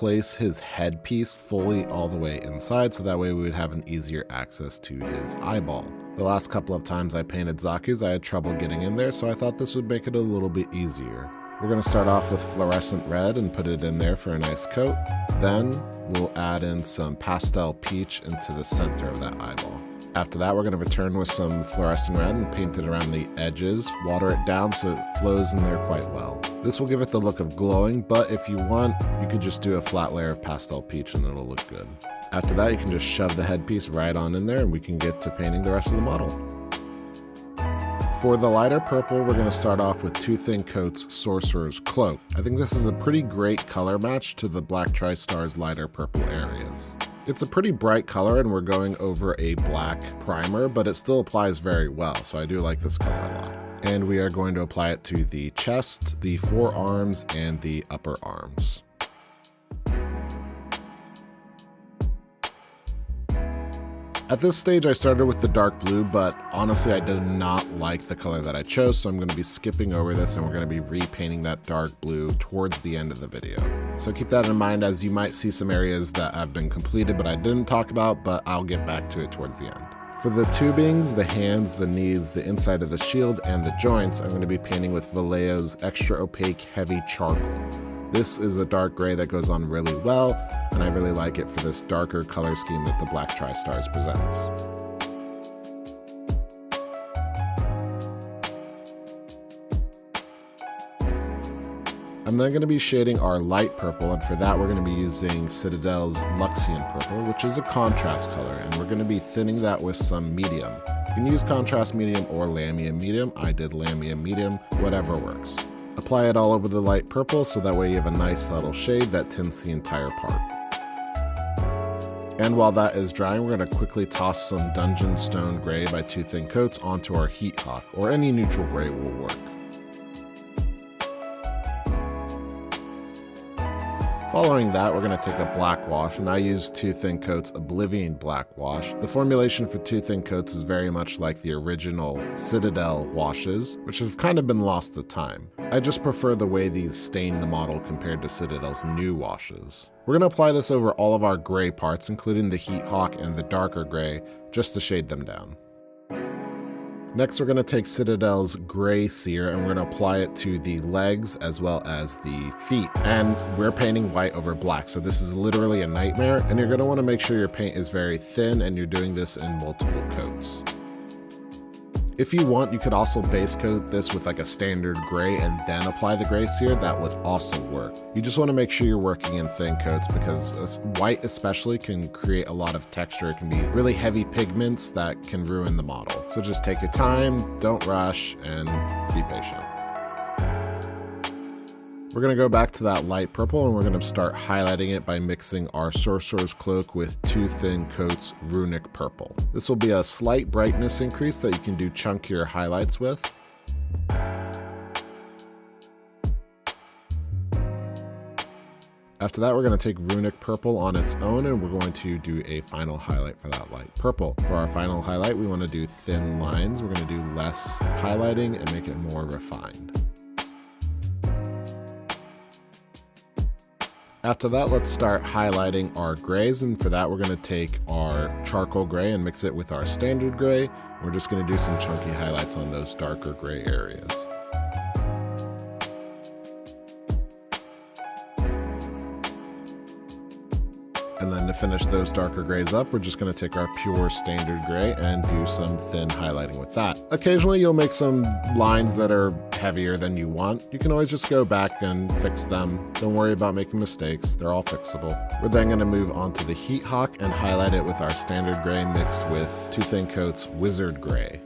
place his headpiece fully all the way inside, so that way we would have an easier access to his eyeball. The last couple of times I painted Zaku's, I had trouble getting in there, so I thought this would make it a little bit easier. We're going to start off with fluorescent red and put it in there for a nice coat. Then we'll add in some pastel peach into the center of that eyeball. After that, we're going to return with some fluorescent red and paint it around the edges, water it down so it flows in there quite well. This will give it the look of glowing, but if you want, you could just do a flat layer of pastel peach and it'll look good. After that, you can just shove the headpiece right on in there and we can get to painting the rest of the model. For the lighter purple, we're going to start off with Two Thin Coat's Sorcerer's Cloak. I think this is a pretty great color match to the Black Tri-Star's lighter purple areas. It's a pretty bright color and we're going over a black primer, but it still applies very well, so I do like this color a lot. And we are going to apply it to the chest, the forearms, and the upper arms. At this stage, I started with the dark blue, but honestly, I did not like the color that I chose, so I'm going to be skipping over this and we're going to be repainting that dark blue towards the end of the video. So keep that in mind, as you might see some areas that have been completed but I didn't talk about, but I'll get back to it towards the end. For the tubings, the hands, the knees, the inside of the shield, and the joints, I'm going to be painting with Vallejo's Extra Opaque Heavy Charcoal. This is a dark gray that goes on really well, and I really like it for this darker color scheme that the Black Tri-Stars presents. I'm then going to be shading our light purple, and for that we're going to be using Citadel's Luxian Purple, which is a contrast color, and we're going to be thinning that with some medium. You can use contrast medium or Lamium medium. I did Lamium medium, whatever works. Apply it all over the light purple so that way you have a nice subtle shade that tints the entire part. And while that is drying, we're going to quickly toss some Dungeon Stone Gray by Two Thin Coats onto our Heat Hawk, or any neutral gray will work. Following that, we're going to take a black wash, and I use Two Thin Coats Oblivion Black Wash. The formulation for Two Thin Coats is very much like the original Citadel washes, which have kind of been lost to time. I just prefer the way these stain the model compared to Citadel's new washes. We're going to apply this over all of our gray parts, including the Heat Hawk and the darker gray, just to shade them down. Next, we're going to take Citadel's Gray Sear and we're going to apply it to the legs as well as the feet. And we're painting white over black, so this is literally a nightmare. And you're going to want to make sure your paint is very thin and you're doing this in multiple coats. If you want, you could also base coat this with like a standard gray and then apply the Gray Sear. That would also work. You just want to make sure you're working in thin coats because white especially can create a lot of texture. It can be really heavy pigments that can ruin the model. So just take your time, don't rush, and be patient. We're going to go back to that light purple and we're going to start highlighting it by mixing our Sorcerer's Cloak with Two Thin Coats Runic Purple. This will be a slight brightness increase that you can do chunkier highlights with. After that, we're going to take Runic Purple on its own and we're going to do a final highlight for that light purple. For our final highlight, we want to do thin lines. We're going to do less highlighting and make it more refined. After that, let's start highlighting our grays, and for that we're going to take our charcoal gray and mix it with our standard gray. We're just going to do some chunky highlights on those darker gray areas. And then to finish those darker grays up, we're just going to take our pure standard gray and do some thin highlighting with that. Occasionally you'll make some lines that are heavier than you want. You can always just go back and fix them. Don't worry about making mistakes, they're all fixable. We're then going to move on to the Heat Hawk and highlight it with our standard gray mixed with Two Thin Coats Wizard Gray.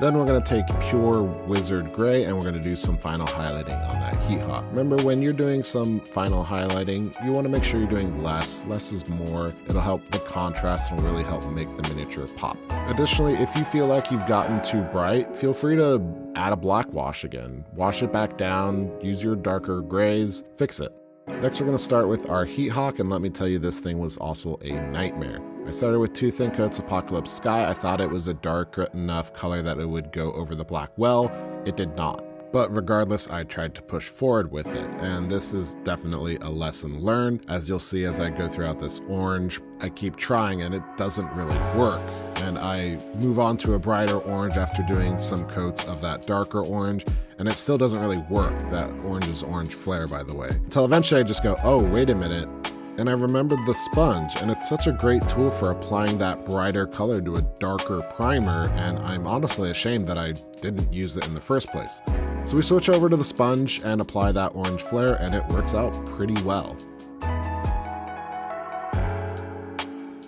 Then we're going to take pure Wizard Gray and we're going to do some final highlighting on that Heat Hawk. Remember, when you're doing some final highlighting, you want to make sure you're doing less. Less is more. It'll help the contrast and really help make the miniature pop. Additionally, if you feel like you've gotten too bright, feel free to add a black wash again. Wash it back down, use your darker grays, fix it. Next, we're going to start with our Heat Hawk, and let me tell you, this thing was also a nightmare. I started with 2 thin coats Apocalypse Sky. I thought it was a dark enough color that it would go over the black well. It did not. But regardless, I tried to push forward with it, and this is definitely a lesson learned. As you'll see as I go throughout this orange, I keep trying and it doesn't really work. And I move on to a brighter orange after doing some coats of that darker orange, and it still doesn't really work. That orange is orange flare, by the way. Until eventually I just go, oh, wait a minute. And I remembered the sponge, and it's such a great tool for applying that brighter color to a darker primer, and I'm honestly ashamed that I didn't use it in the first place. So we switch over to the sponge and apply that orange flare, and it works out pretty well.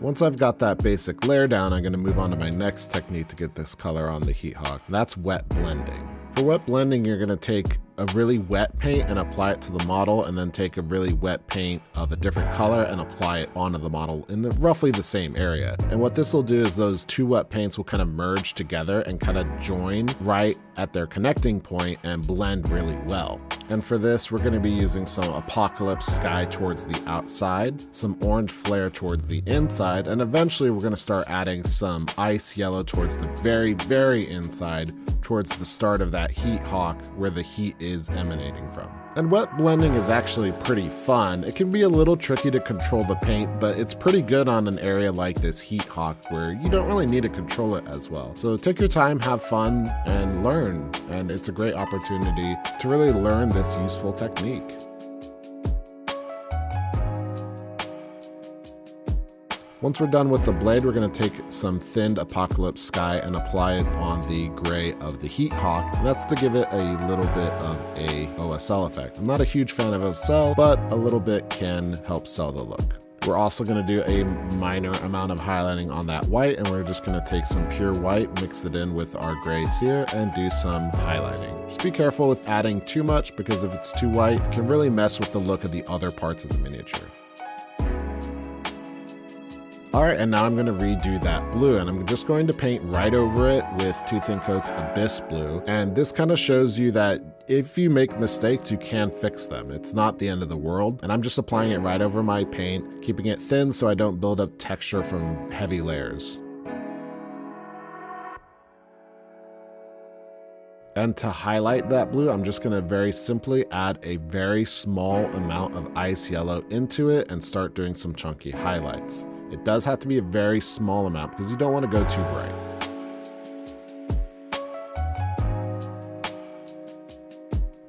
Once I've got that basic layer down, I'm going to move on to my next technique to get this color on the Heat Hawk, and that's wet blending. For wet blending, you're going to take a really wet paint and apply it to the model, and then take a really wet paint of a different color and apply it onto the model in roughly the same area. And what this will do is those 2 wet paints will kind of merge together and kind of join right at their connecting point and blend really well. And for this, we're going to be using some Apocalypse Sky towards the outside, some orange flare towards the inside, and eventually we're going to start adding some ice yellow towards the very, very inside, towards the start of that Heat Hawk where the heat is emanating from. And wet blending is actually pretty fun. It can be a little tricky to control the paint, but it's pretty good on an area like this Heat Hawk where you don't really need to control it as well. So take your time, have fun, and learn. And it's a great opportunity to really learn this useful technique. Once we're done with the blade, we're going to take some thinned Apocalypse Sky and apply it on the gray of the Heat Hawk. And that's to give it a little bit of a OSL effect. I'm not a huge fan of OSL, but a little bit can help sell the look. We're also going to do a minor amount of highlighting on that white, and we're just going to take some pure white, mix it in with our gray sear, and do some highlighting. Just be careful with adding too much, because if it's too white, it can really mess with the look of the other parts of the miniature. Alright, and now I'm going to redo that blue, and I'm just going to paint right over it with 2 thin coats Abyss Blue. And this kind of shows you that if you make mistakes, you can fix them. It's not the end of the world. And I'm just applying it right over my paint, keeping it thin so I don't build up texture from heavy layers. And to highlight that blue, I'm just going to very simply add a very small amount of ice yellow into it and start doing some chunky highlights. It does have to be a very small amount because you don't want to go too bright.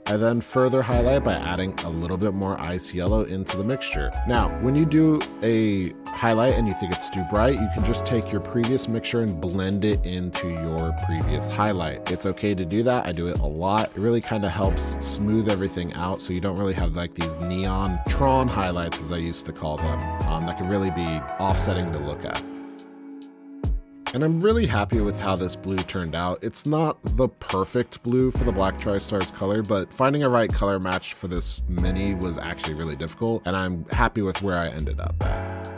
I then further highlight by adding a little bit more ice yellow into the mixture. Now, when you do a highlight and you think it's too bright, you can just take your previous mixture and blend it into your previous highlight. It's okay to do that. I do it a lot. It really kind of helps smooth everything out so you don't really have like these neon Tron highlights, as I used to call them, that can really be offsetting to look at. And I'm really happy with how this blue turned out. It's not the perfect blue for the Black Tri-Stars color, but finding a right color match for this mini was actually really difficult, and I'm happy with where I ended up at.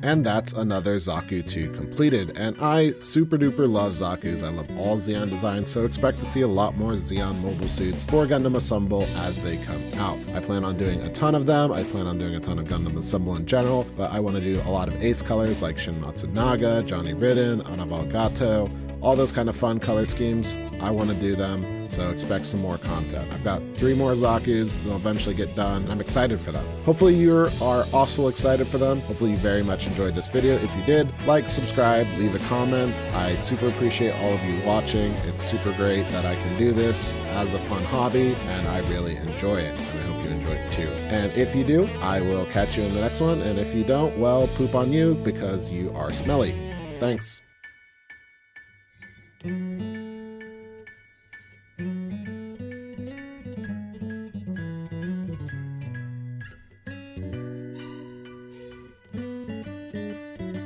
And that's another Zaku II completed. And I super duper love Zaku's. I love all Zeon designs, so expect to see a lot more Zeon mobile suits for Gundam Assemble as they come out. I plan on doing a ton of them. I plan on doing a ton of Gundam Assemble in general, but I want to do a lot of ace colors like Shin Matsunaga, Johnny Ridden, Anabel Gato, all those kind of fun color schemes. I want to do them. So expect some more content. I've got 3 more Zakus that'll eventually get done. I'm excited for them. Hopefully you are also excited for them. Hopefully you very much enjoyed this video. If you did, like, subscribe, leave a comment. I super appreciate all of you watching. It's super great that I can do this as a fun hobby, and I really enjoy it. And I hope you enjoy it too. And if you do, I will catch you in the next one. And if you don't, well, poop on you because you are smelly. Thanks.